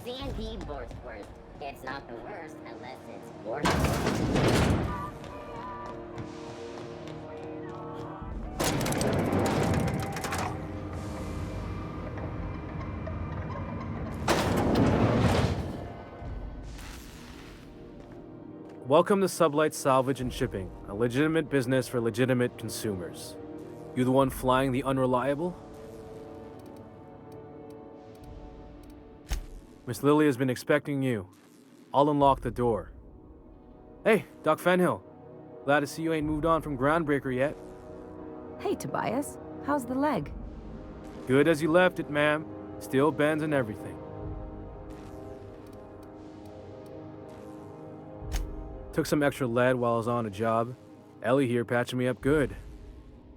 C&D Borstworth. It's not the worst unless it's Borstworth. Welcome to Sublight Salvage and Shipping, a legitimate business for legitimate consumers. You the one flying the unreliable? Miss Lilya has been expecting you. I'll unlock the door. Hey, Doc Fenhill. Glad to see you ain't moved on from Groundbreaker yet. Hey, Tobias. How's the leg? Good as you left it, ma'am. Still bends and everything. Took some extra lead while I was on a job. Ellie here patching me up good.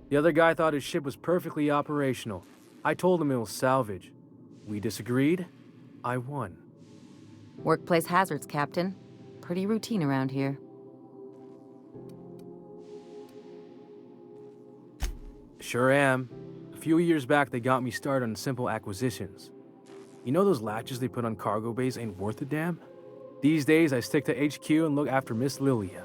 The other guy thought his ship was perfectly operational. I told him it was salvage. We disagreed. I won. Workplace hazards, Captain. Pretty routine around here. Sure am. A few years back, they got me started on simple acquisitions. You know those latches they put on cargo bays ain't worth a damn? These days, I stick to HQ and look after Miss Lilya.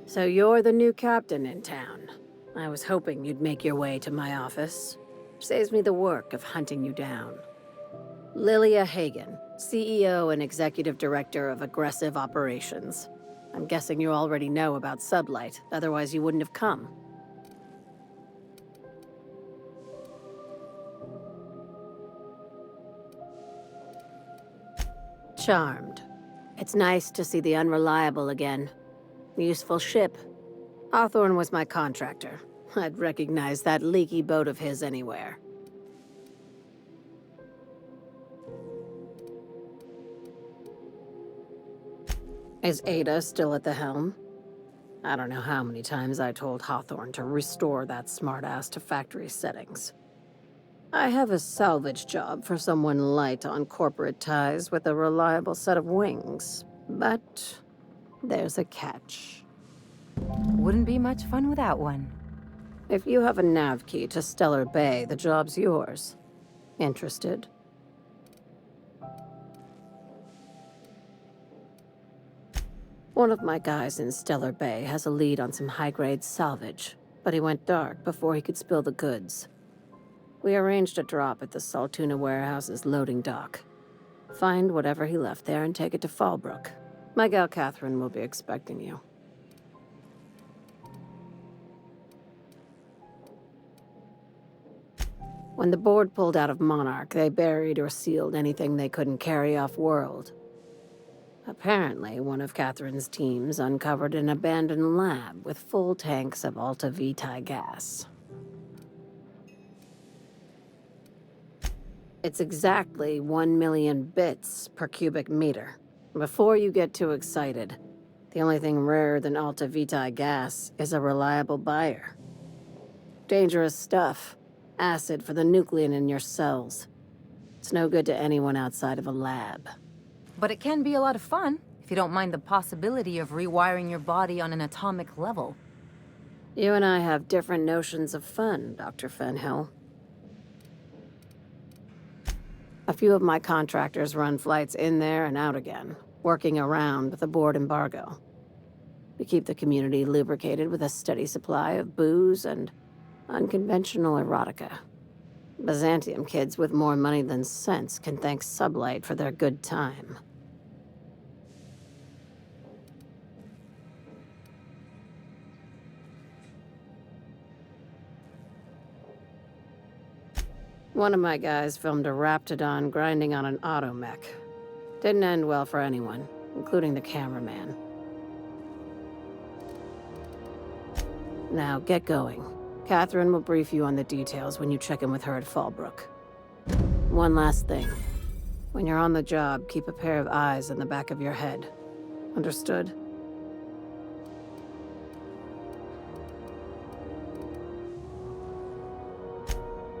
So you're the new captain in town. I was hoping you'd make your way to my office. Saves me the work of hunting you down. Lilya Hagen, CEO and Executive Director of Aggressive Operations. I'm guessing you already know about Sublight, otherwise you wouldn't have come. Charmed. It's nice to see the Unreliable again. Useful ship. Hawthorne was my contractor. I'd recognize that leaky boat of his anywhere. Is Ada still at the helm? I don't know how many times I told Hawthorne to restore that smartass to factory settings. I have a salvage job for someone light on corporate ties with a reliable set of wings, but there's a catch. Wouldn't be much fun without one. If you have a nav key to Stellar Bay, the job's yours. Interested? One of my guys in Stellar Bay has a lead on some high-grade salvage, but he went dark before he could spill the goods. We arranged a drop at the Saltuna warehouse's loading dock. Find whatever he left there and take it to Fallbrook. My gal Catherine will be expecting you. When the board pulled out of Monarch, they buried or sealed anything they couldn't carry off-world. Apparently, one of Catherine's teams uncovered an abandoned lab with full tanks of Alta Vitae gas. It's exactly 1 million bits per cubic meter. Before you get too excited, the only thing rarer than Alta Vitae gas is a reliable buyer. Dangerous stuff. Acid for the nuclein in your cells. It's no good to anyone outside of a lab. But it can be a lot of fun, if you don't mind the possibility of rewiring your body on an atomic level. You and I have different notions of fun, Dr. Fenhill. A few of my contractors run flights in there and out again, working around the board embargo. We keep the community lubricated with a steady supply of booze and unconventional erotica. Byzantium kids with more money than sense can thank Sublight for their good time. One of my guys filmed a Raptidon grinding on an automech. Didn't end well for anyone, including the cameraman. Now, get going. Catherine will brief you on the details when you check in with her at Fallbrook. One last thing. When you're on the job, keep a pair of eyes in the back of your head. Understood?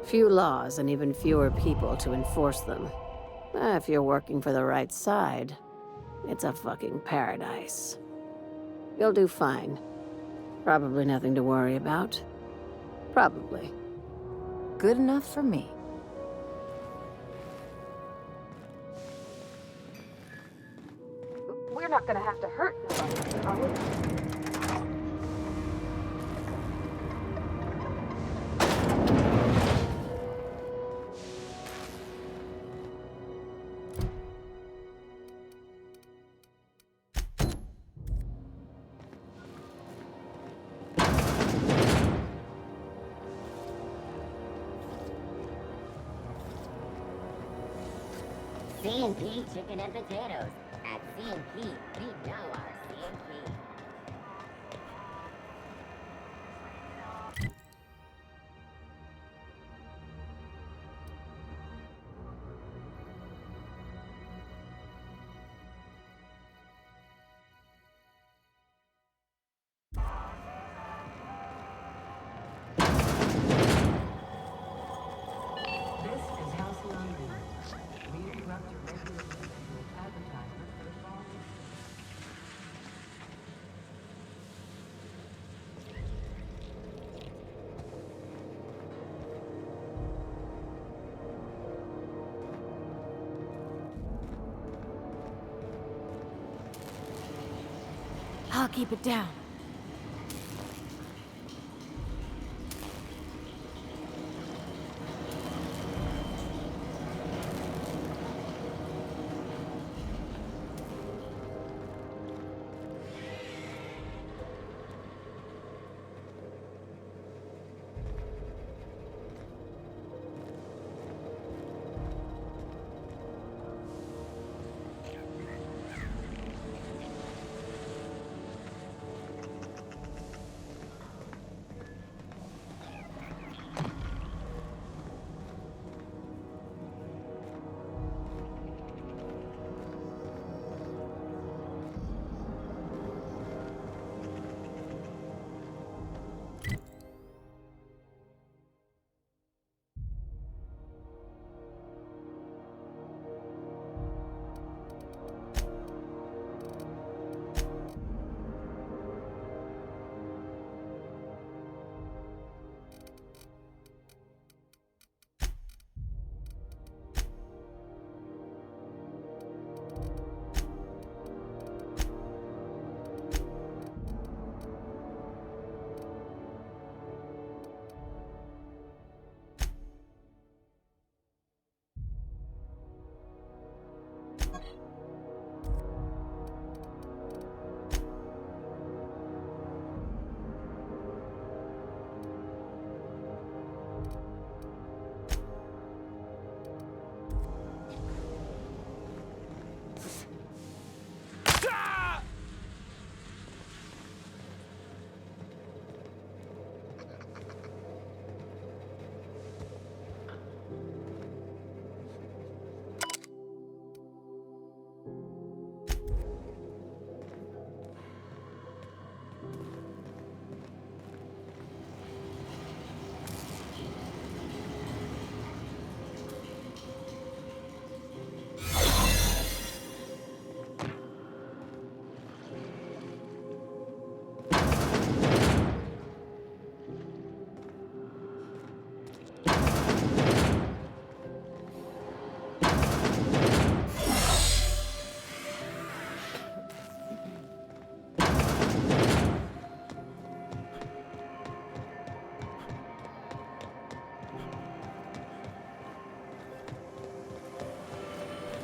Few laws and even fewer people to enforce them. If you're working for the right side, it's a fucking paradise. You'll do fine. Probably nothing to worry about. Probably. Good enough for me. We're not gonna have to hurt nobody, are we? C&P chicken and potatoes. At C&P, we know our C&P. This is Halcyon News. We interrupt your regularly scheduled advertisement for the following. I'll keep it down.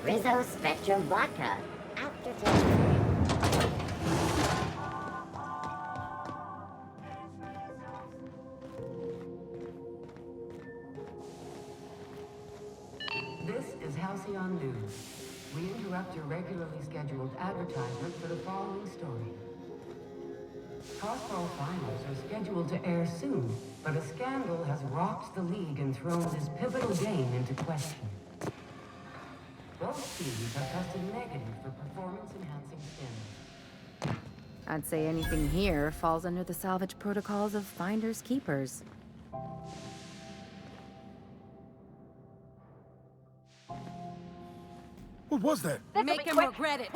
Rizzo Spectrum Vodka. Aftertaste. This is Halcyon News. We interrupt your regularly scheduled advertisement for the following story. Crossbow finals are scheduled to air soon, but a scandal has rocked the league and thrown this pivotal game into question. Both teams have tested negative for performance-enhancing stims. I'd say anything here falls under the salvage protocols of finders keepers. What was that? Make him regret it.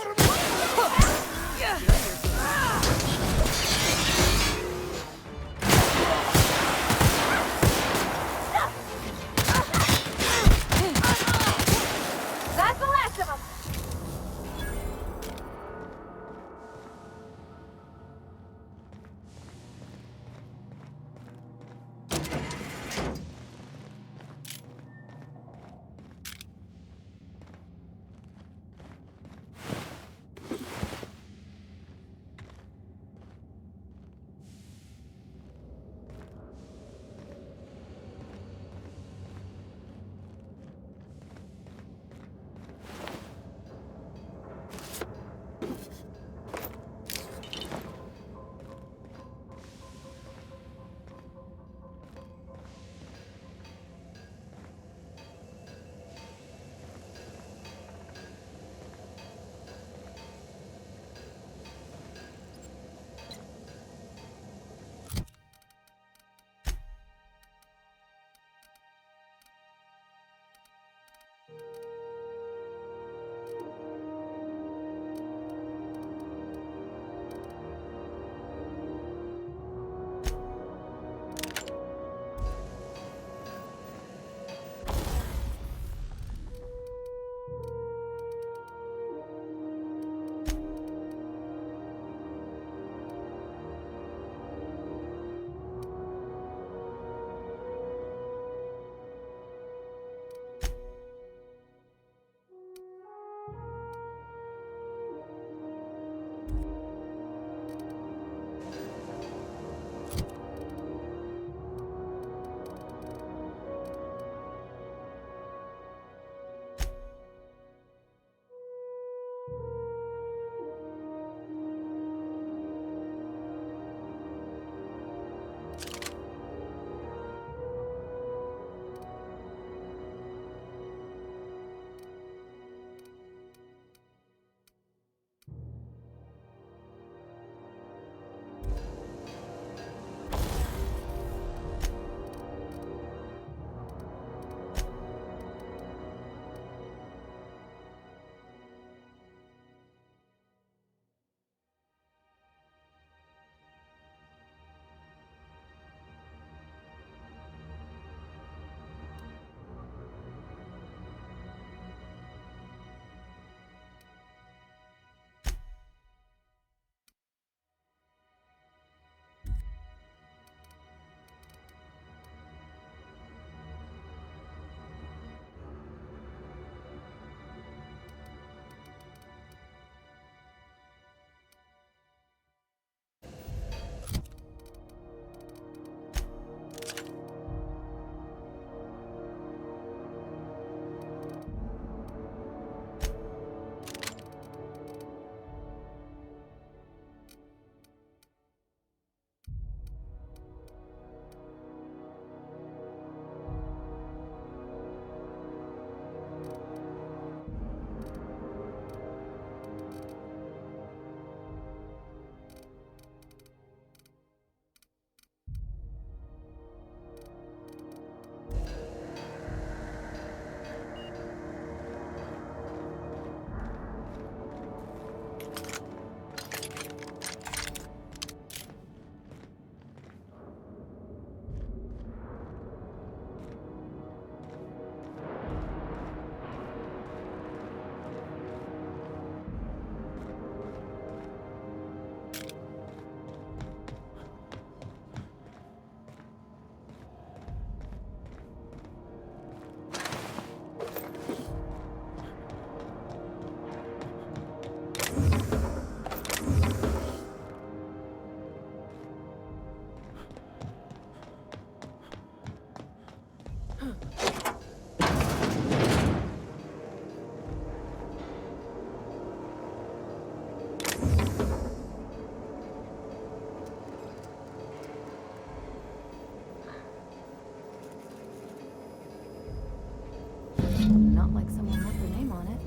like someone left their name on it.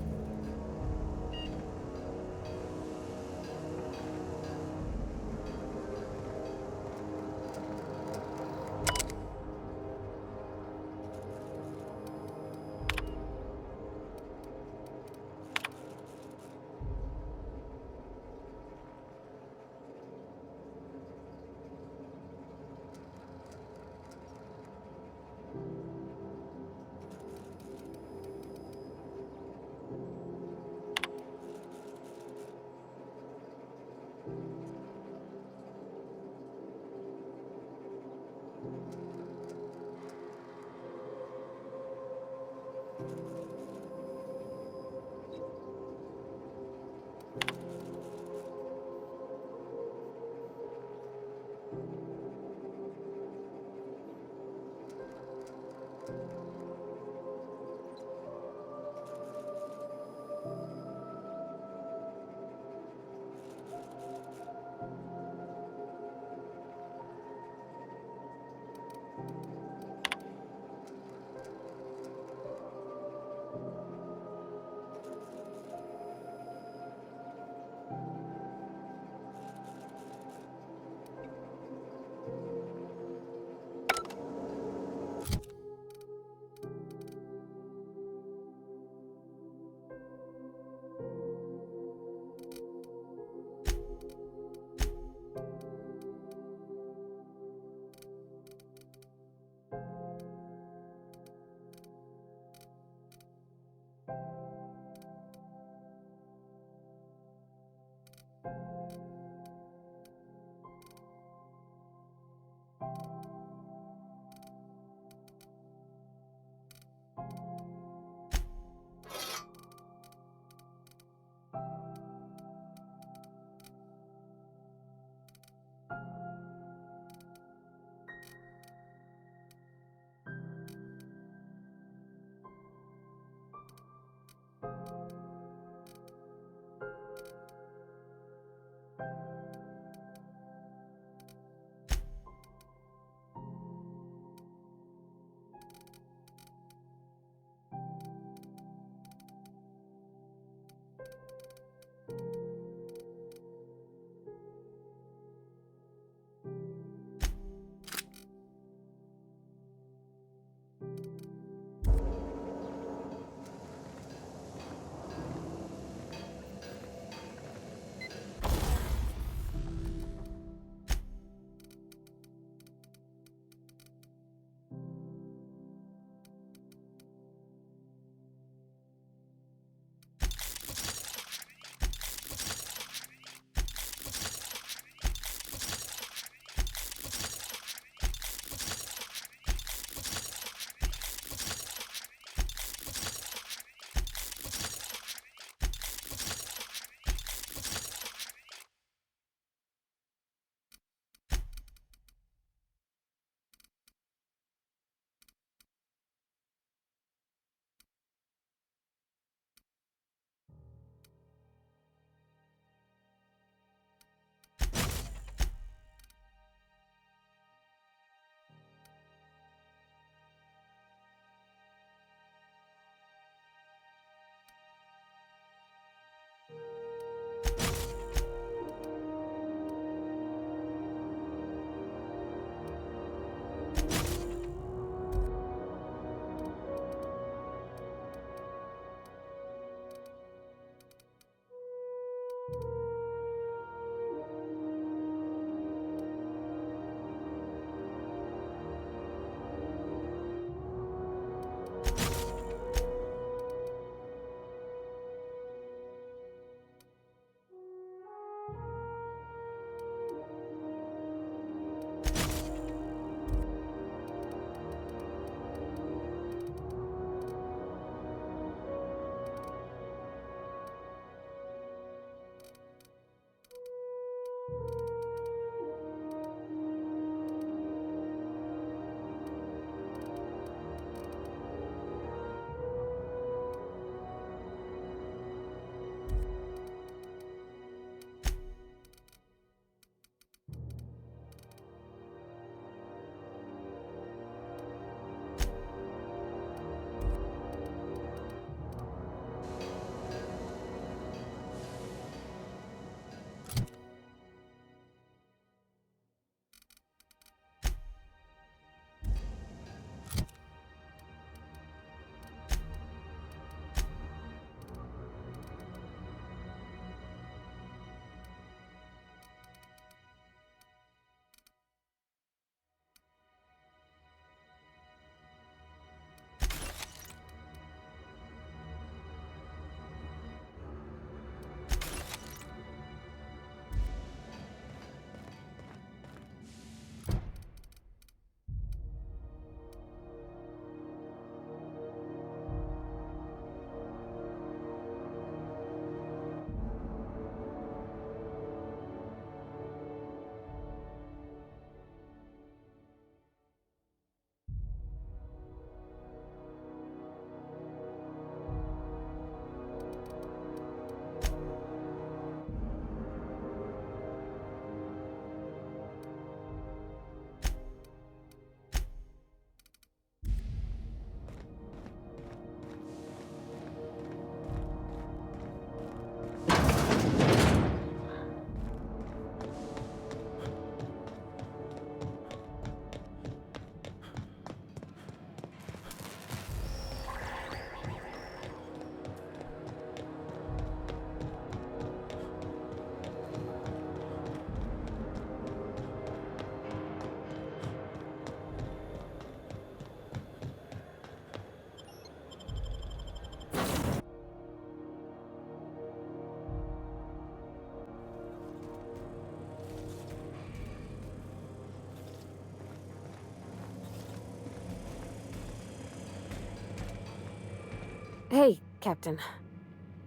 Hey, Captain.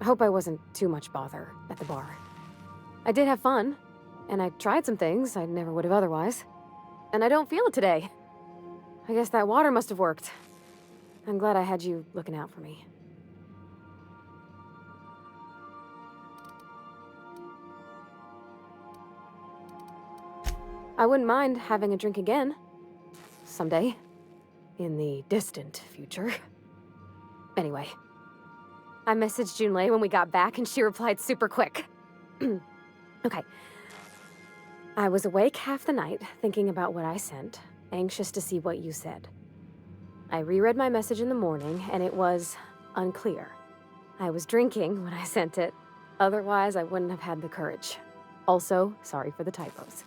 I hope I wasn't too much bother at the bar. I did have fun, and I tried some things I never would have otherwise. And I don't feel it today. I guess that water must have worked. I'm glad I had you looking out for me. I wouldn't mind having a drink again. Someday. In the distant future. Anyway. I messaged Junlei when we got back and she replied super quick. Okay. I was awake half the night, thinking about what I sent, anxious to see what you said. I reread my message in the morning, and it was unclear. I was drinking when I sent it. Otherwise, I wouldn't have had the courage. Also, sorry for the typos.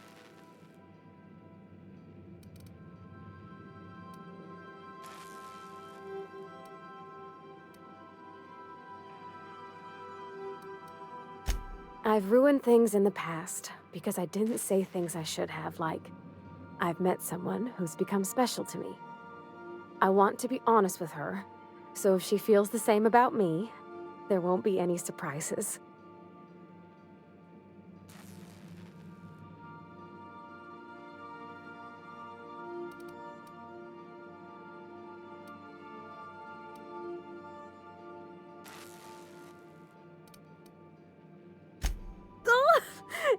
I've ruined things in the past because I didn't say things I should have, like, I've met someone who's become special to me. I want to be honest with her, so if she feels the same about me, there won't be any surprises.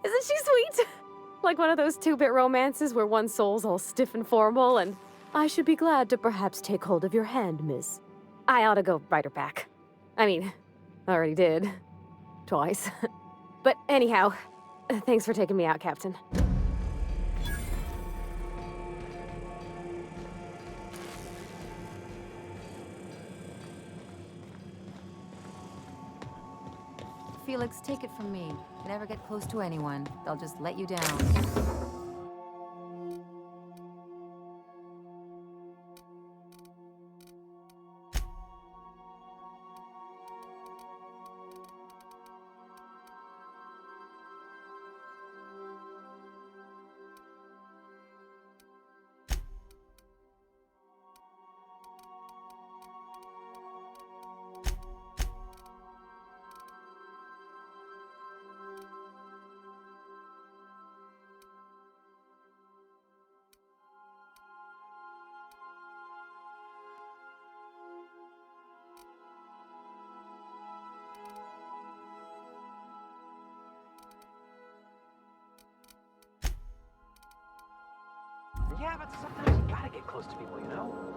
Isn't she sweet? Like one of those two-bit romances where one soul's all stiff and formal and, I should be glad to perhaps take hold of your hand, miss. I ought to go write her back. I mean, I already did. Twice. But anyhow, thanks for taking me out, Captain. Felix, take it from me. Never get close to anyone. They'll just let you down. Yeah, but sometimes you gotta get close to people, you know?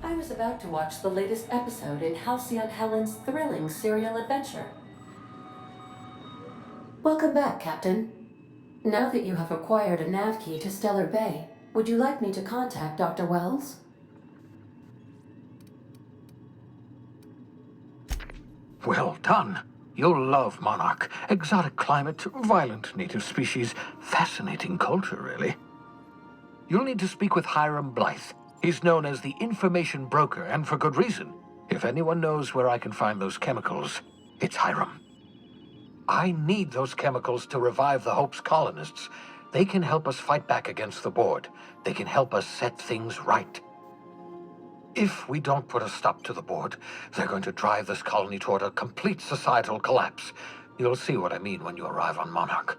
I was about to watch the latest episode in Halcyon Helen's thrilling serial adventure. Welcome back, Captain. Now that you have acquired a nav key to Stellar Bay, would you like me to contact Dr. Wells? Well done. You'll love Monarch. Exotic climate, violent native species, fascinating culture, really. You'll need to speak with Hiram Blythe. He's known as the information broker, and for good reason. If anyone knows where I can find those chemicals, it's Hiram. I need those chemicals to revive the Hope's colonists. They can help us fight back against the Board. They can help us set things right. If we don't put a stop to the Board, they're going to drive this colony toward a complete societal collapse. You'll see what I mean when you arrive on Monarch.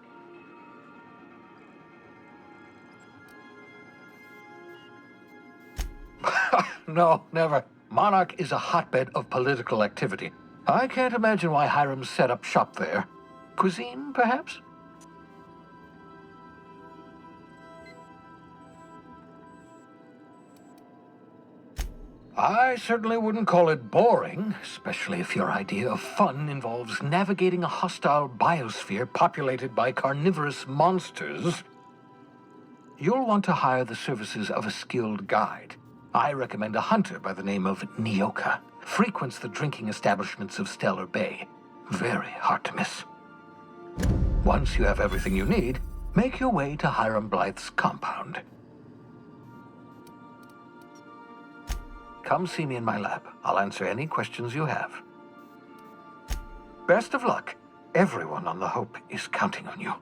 No, never. Monarch is a hotbed of political activity. I can't imagine why Hiram set up shop there. Cuisine, perhaps? I certainly wouldn't call it boring, especially if your idea of fun involves navigating a hostile biosphere populated by carnivorous monsters. You'll want to hire the services of a skilled guide. I recommend a hunter by the name of Nyoka. Frequents the drinking establishments of Stellar Bay. Very hard to miss. Once you have everything you need, make your way to Hiram Blythe's compound. Come see me in my lab. I'll answer any questions you have. Best of luck. Everyone on the Hope is counting on you.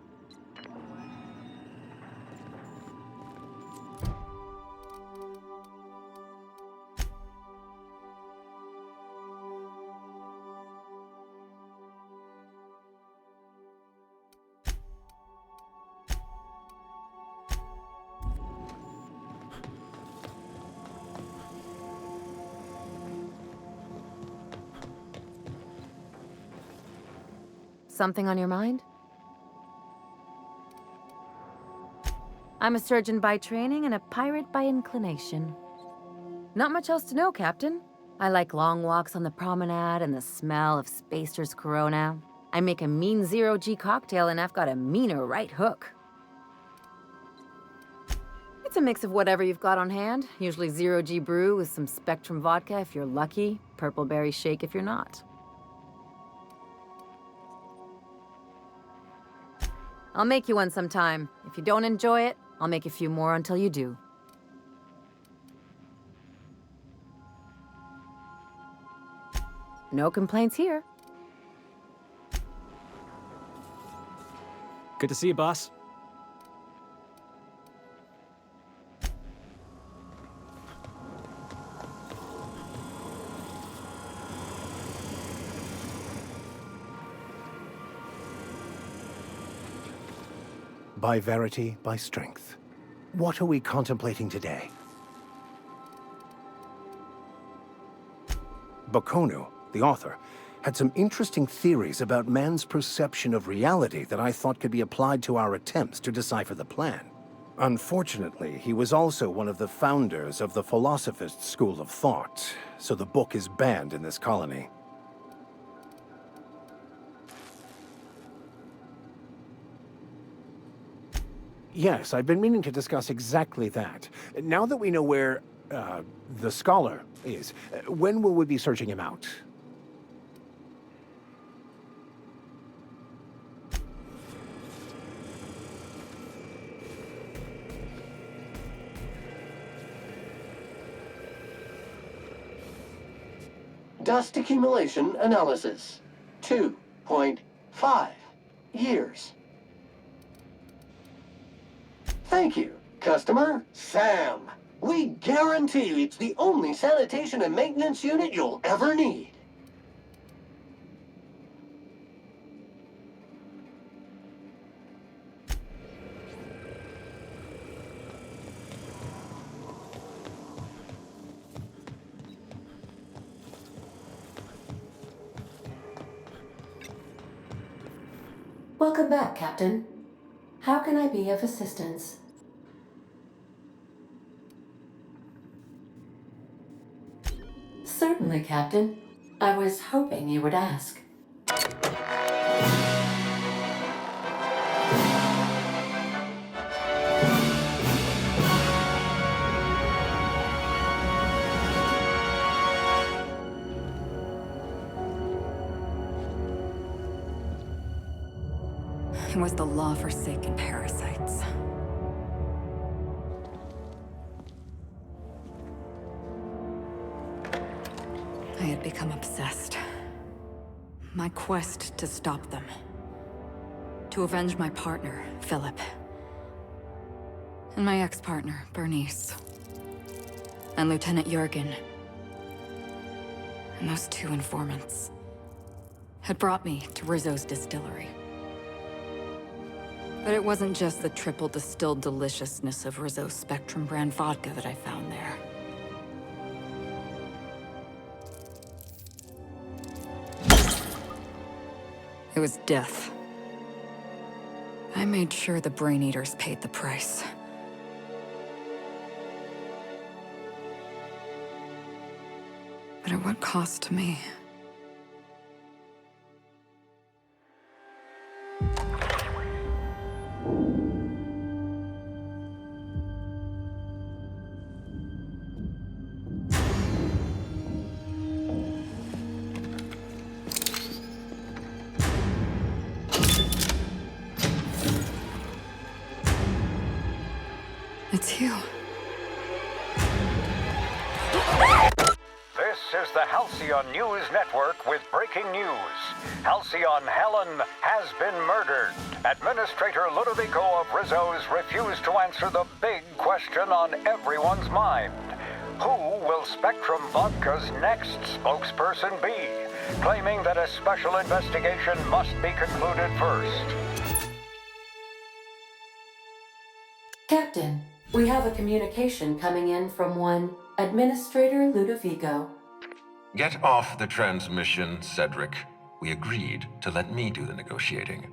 Something on your mind? I'm a surgeon by training and a pirate by inclination. Not much else to know, Captain. I like long walks on the promenade and the smell of Spacer's Corona. I make a mean zero-G cocktail and I've got a meaner right hook. It's a mix of whatever you've got on hand. Usually zero-G brew with some Spectrum vodka if you're lucky, purple berry shake if you're not. I'll make you one sometime. If you don't enjoy it, I'll make a few more until you do. No complaints here. Good to see you, boss. By verity, by strength. What are we contemplating today? Bakonu, the author, had some interesting theories about man's perception of reality that I thought could be applied to our attempts to decipher the plan. Unfortunately, he was also one of the founders of the Philosophist school of thought, so the book is banned in this colony. Yes, I've been meaning to discuss exactly that. Now that we know where, the scholar is, when will we be searching him out? Dust accumulation analysis. 2.5 years. Thank you, customer Sam. We guarantee it's the only sanitation and maintenance unit you'll ever need. Welcome back, Captain. How can I be of assistance? Certainly, Captain. I was hoping you would ask. It was the law-forsaken parasites. I had become obsessed. My quest to stop them. To avenge my partner, Philip. And my ex-partner, Bernice. And Lieutenant Jurgen. And those two informants had brought me to Rizzo's distillery. But it wasn't just the triple distilled deliciousness of Rizzo's Spectrum brand vodka that I found there. It was death. I made sure the Brain Eaters paid the price. But at what cost to me? It's you. This is the Halcyon News Network with breaking news. Halcyon Helen has been murdered. Administrator Ludovico of Rizzo's refused to answer the big question on everyone's mind. Who will Spectrum Vodka's next spokesperson be? Claiming that a special investigation must be concluded first. Captain, we have a communication coming in from one Administrator Ludovico. Get off the transmission, Cedric. We agreed to let me do the negotiating.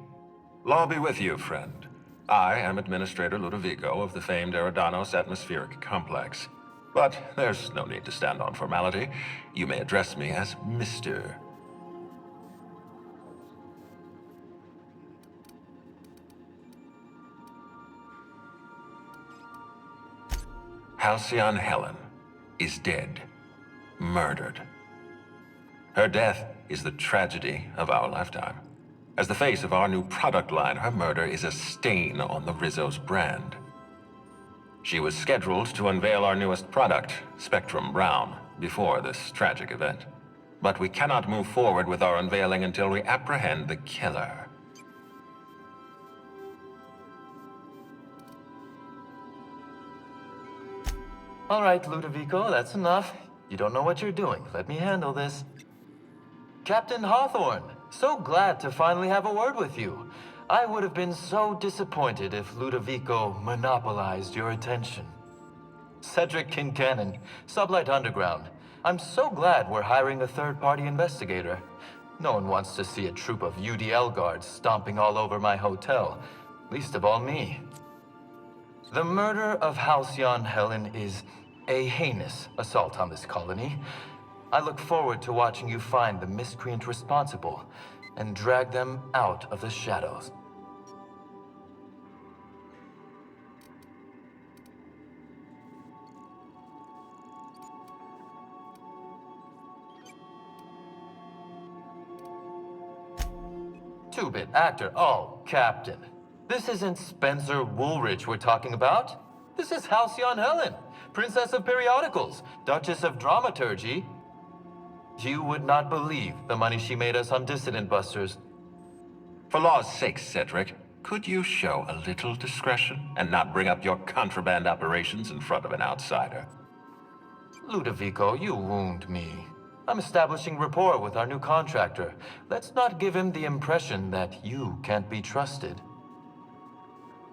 Law be with you, friend. I am Administrator Ludovico of the famed Eridanos Atmospheric Complex. But there's no need to stand on formality. You may address me as Mr. Halcyon Helen is dead. Murdered. Her death is the tragedy of our lifetime. As the face of our new product line, her murder is a stain on the Rizzo's brand. She was scheduled to unveil our newest product, Spectrum Brown, before this tragic event. But we cannot move forward with our unveiling until we apprehend the killer. All right, Ludovico, that's enough. You don't know what you're doing. Let me handle this. Captain Hawthorne, so glad to finally have a word with you. I would have been so disappointed if Ludovico monopolized your attention. Cedric Kincannon, Sublight Underground. I'm so glad we're hiring a third-party investigator. No one wants to see a troop of UDL guards stomping all over my hotel, least of all me. The murder of Halcyon Helen is a heinous assault on this colony. I look forward to watching you find the miscreant responsible and drag them out of the shadows. Two-bit actor. Oh, Captain. This isn't Spencer Woolridge we're talking about. This is Halcyon Helen, Princess of Periodicals, Duchess of Dramaturgy. You would not believe the money she made us on Dissident Busters. For law's sake, Cedric, could you show a little discretion and not bring up your contraband operations in front of an outsider? Ludovico, you wound me. I'm establishing rapport with our new contractor. Let's not give him the impression that you can't be trusted.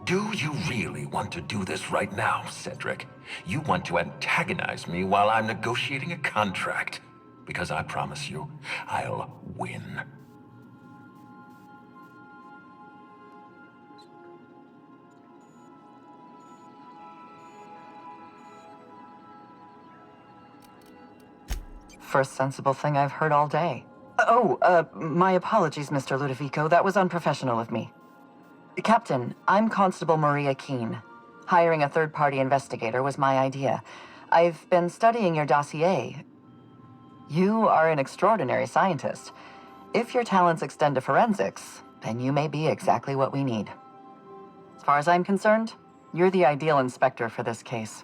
Do you really want to do this right now, Cedric? You want to antagonize me while I'm negotiating a contract? Because I promise you, I'll win. first sensible thing I've heard all day. My apologies, Mr. Ludovico. That was unprofessional of me. Captain, I'm Constable Maria Keene. Hiring a third-party investigator was my idea. I've been studying your dossier. You are an extraordinary scientist. If your talents extend to forensics, then you may be exactly what we need. As far as I'm concerned, you're the ideal inspector for this case.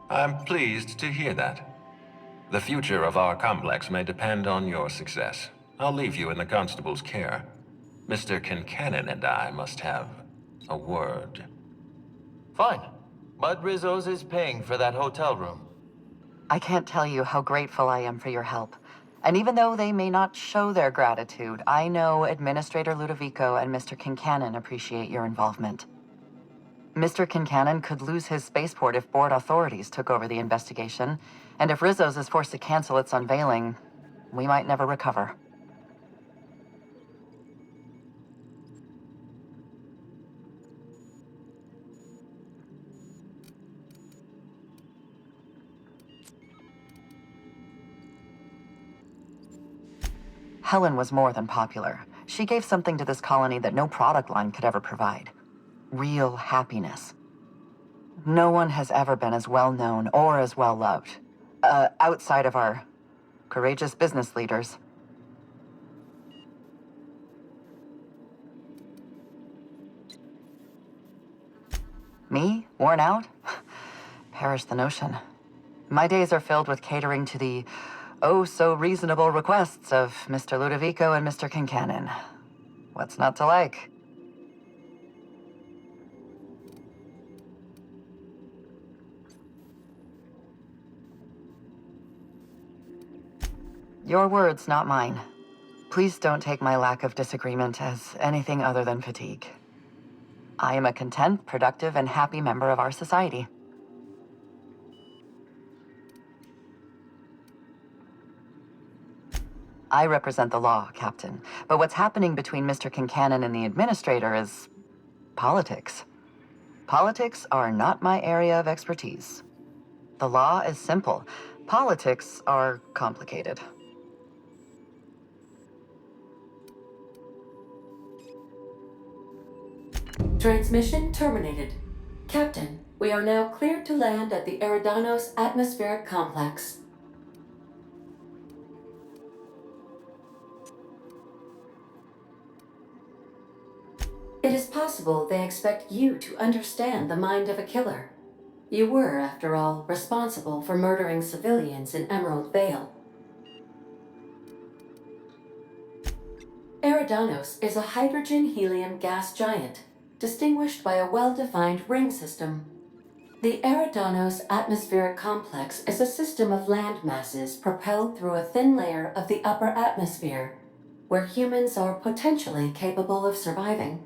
I'm pleased to hear that. The future of our complex may depend on your success. I'll leave you in the constable's care. Mr. Kincannon and I must have a word. Fine. But Rizzo's is paying for that hotel room. I can't tell you how grateful I am for your help. And even though they may not show their gratitude, I know Administrator Ludovico and Mr. Kincannon appreciate your involvement. Mr. Kincannon could lose his spaceport if board authorities took over the investigation, and if Rizzo's is forced to cancel its unveiling, we might never recover. Helen was more than popular. She gave something to this colony that no product line could ever provide. Real happiness. No one has ever been as well known or as well loved. Outside of our courageous business leaders. Me? Worn out? Perish the notion. My days are filled with catering to the oh-so-reasonable requests of Mr. Ludovico and Mr. Kincannon. What's not to like? Your words, not mine. Please don't take my lack of disagreement as anything other than fatigue. I am a content, productive, and happy member of our society. I represent the law, Captain, but what's happening between Mr. Kincannon and the Administrator is politics. Politics are not my area of expertise. The law is simple. Politics are complicated. Transmission terminated. Captain, we are now cleared to land at the Eridanos Atmospheric Complex. It is possible they expect you to understand the mind of a killer. You were, after all, responsible for murdering civilians in Emerald Vale. Eridanos is a hydrogen-helium gas giant, distinguished by a well-defined ring system. The Eridanos Atmospheric Complex is a system of land masses propelled through a thin layer of the upper atmosphere, where humans are potentially capable of surviving.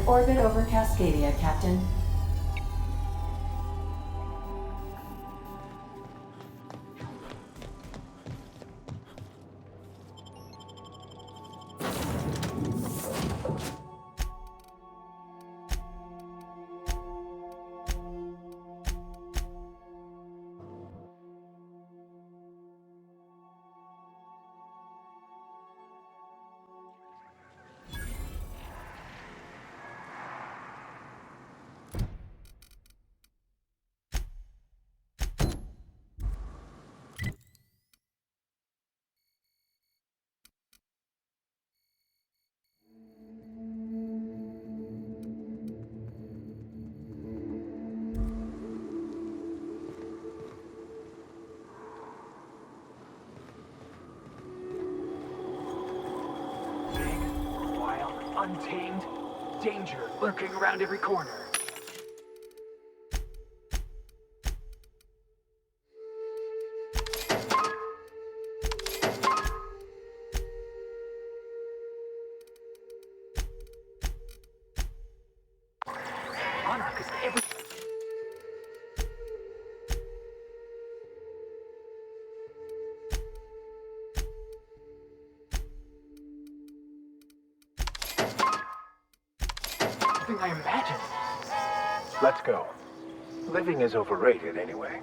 orbit over Cascadia, Captain. Untamed, danger lurking around every corner. Monarch is every... I imagined. Let's go. Living is overrated anyway.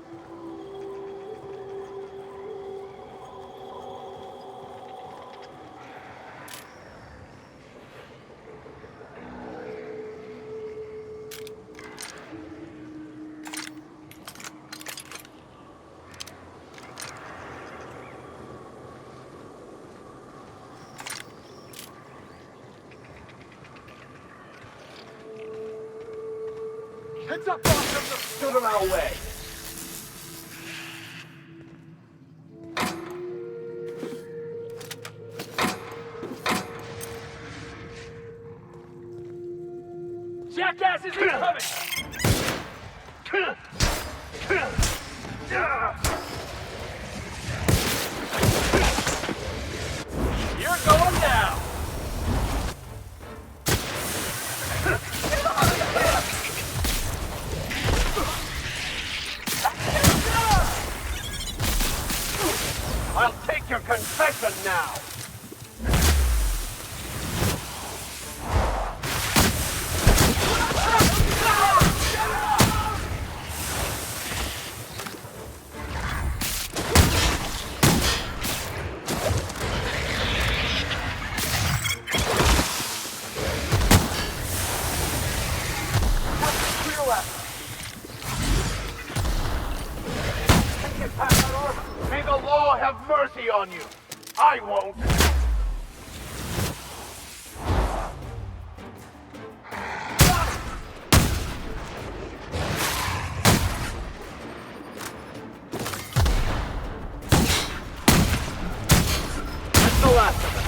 Heads up, boss! Stood in our way. Jackass is incoming! You're going down! I'll take your confession now! May the law have mercy on you! I won't! That's the last of it.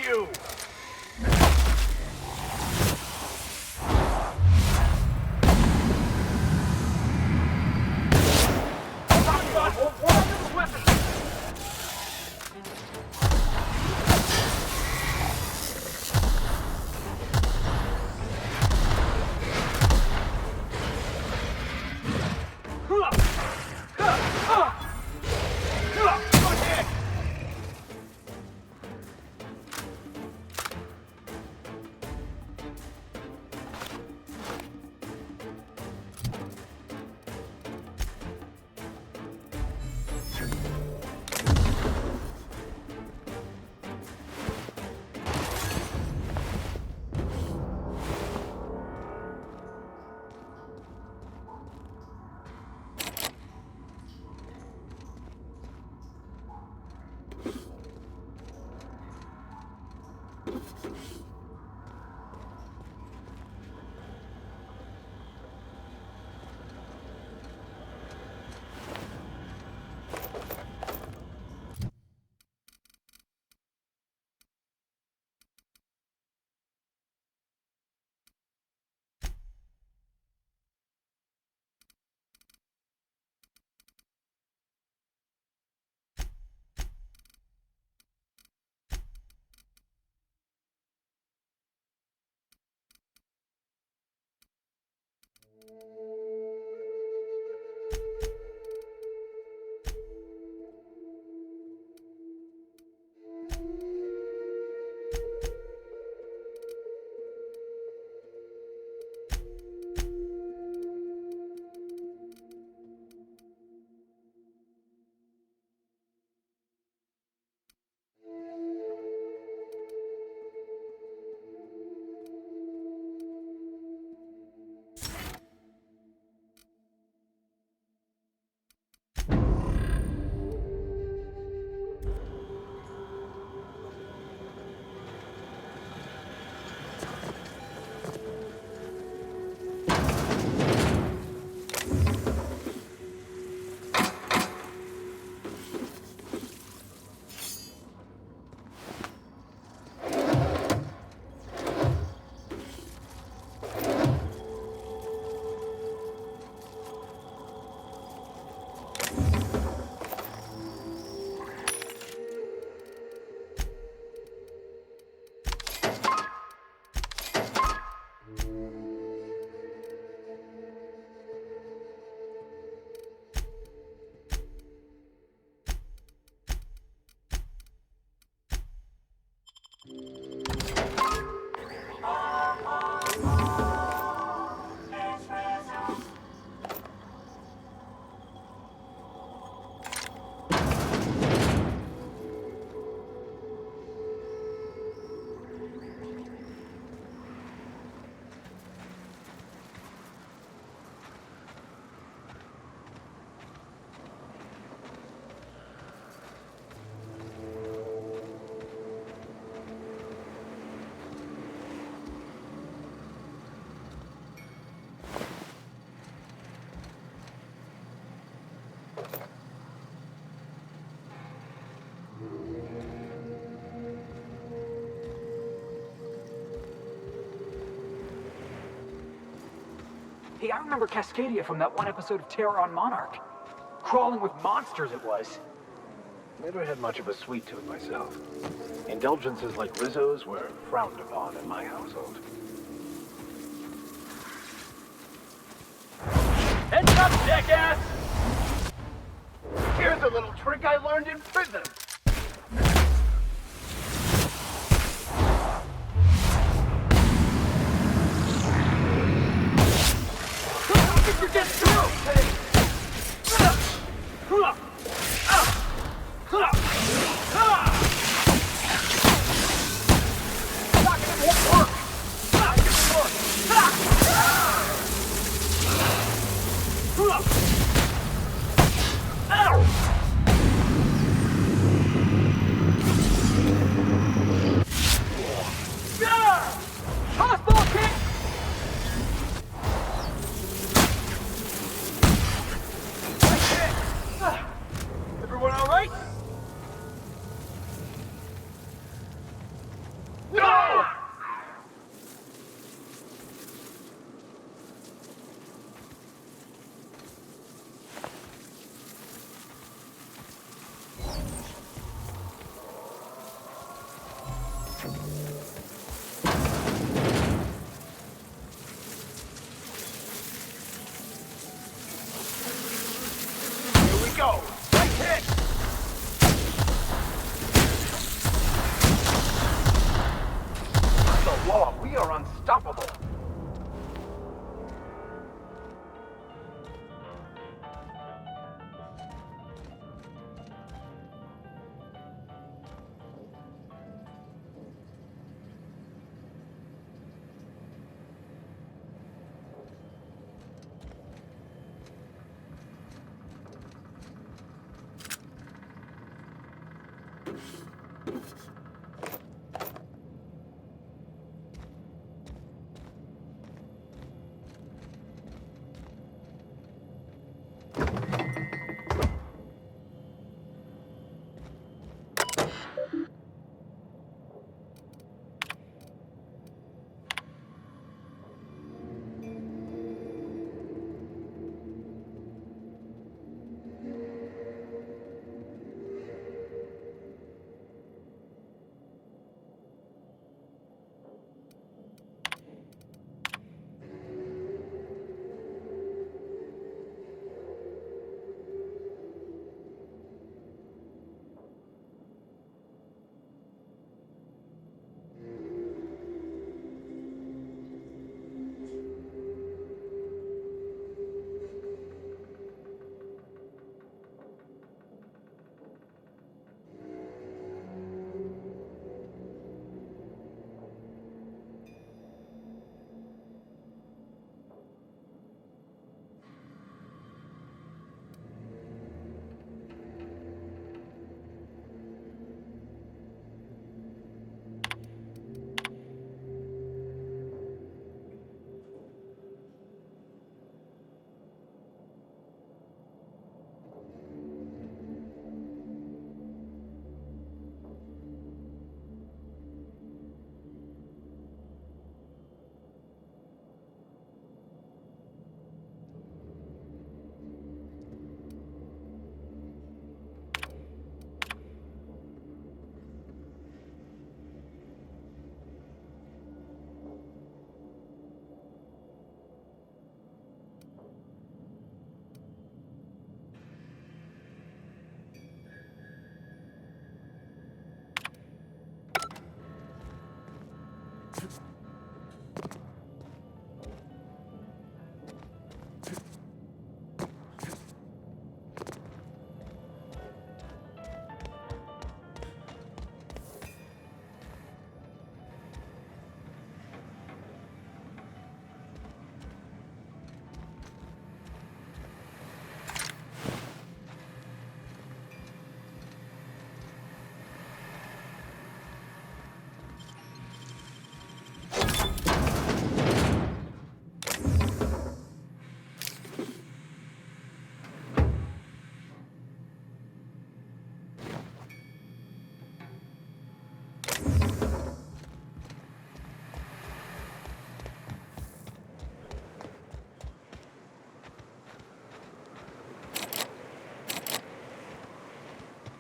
you! Hey, I remember Cascadia from that one episode of Terror on Monarch. Crawling with monsters it was. Never had much of a sweet tooth myself. Indulgences like Rizzo's were frowned upon in my household. Heads up, jackass! Here's a little trick I learned in prison. You get through! go! Right hit! The law, we are unstoppable.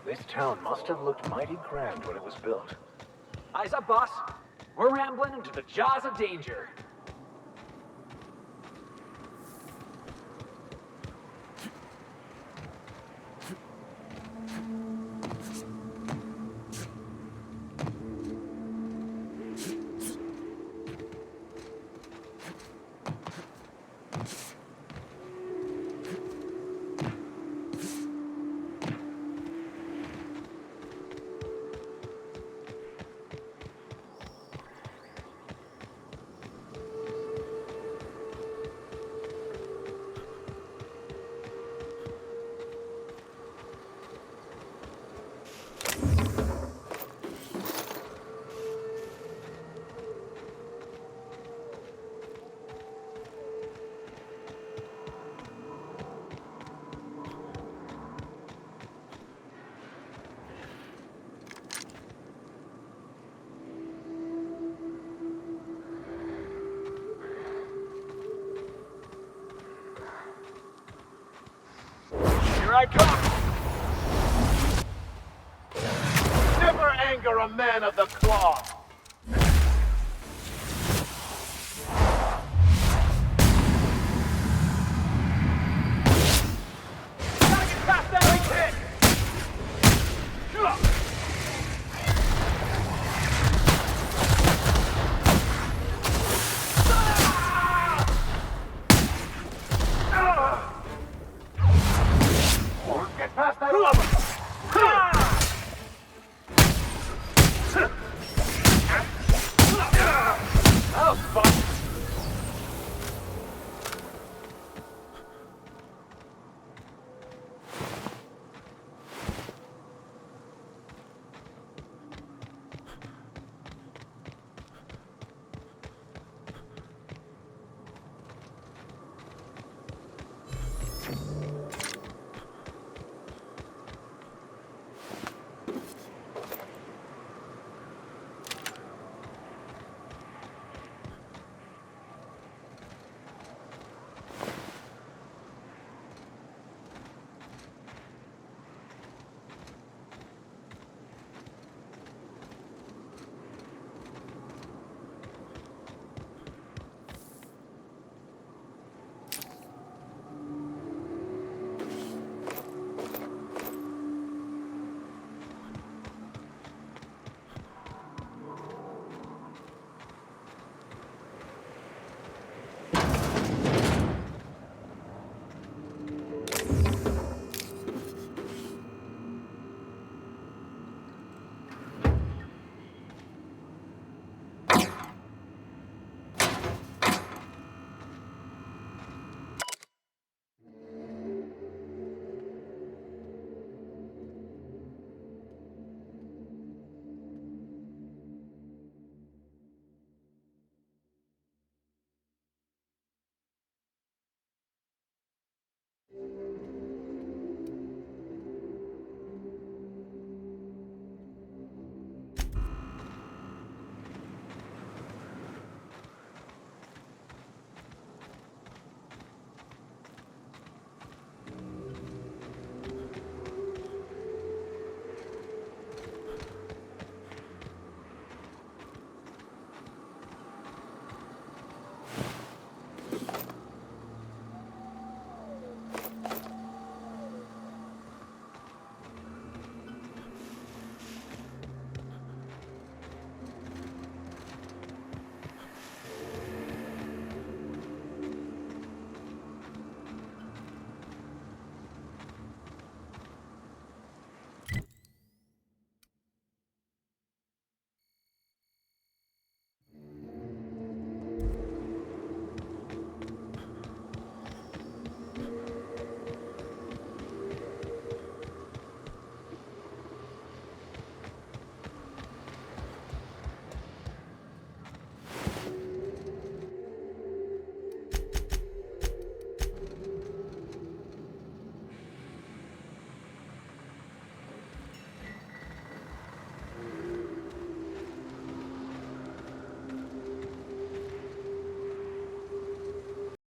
This town must have looked mighty grand when it was built. Eyes up, boss. We're rambling into the jaws of danger. Here I come! Never anger a man of the cloth! Gotta get past that! two of them!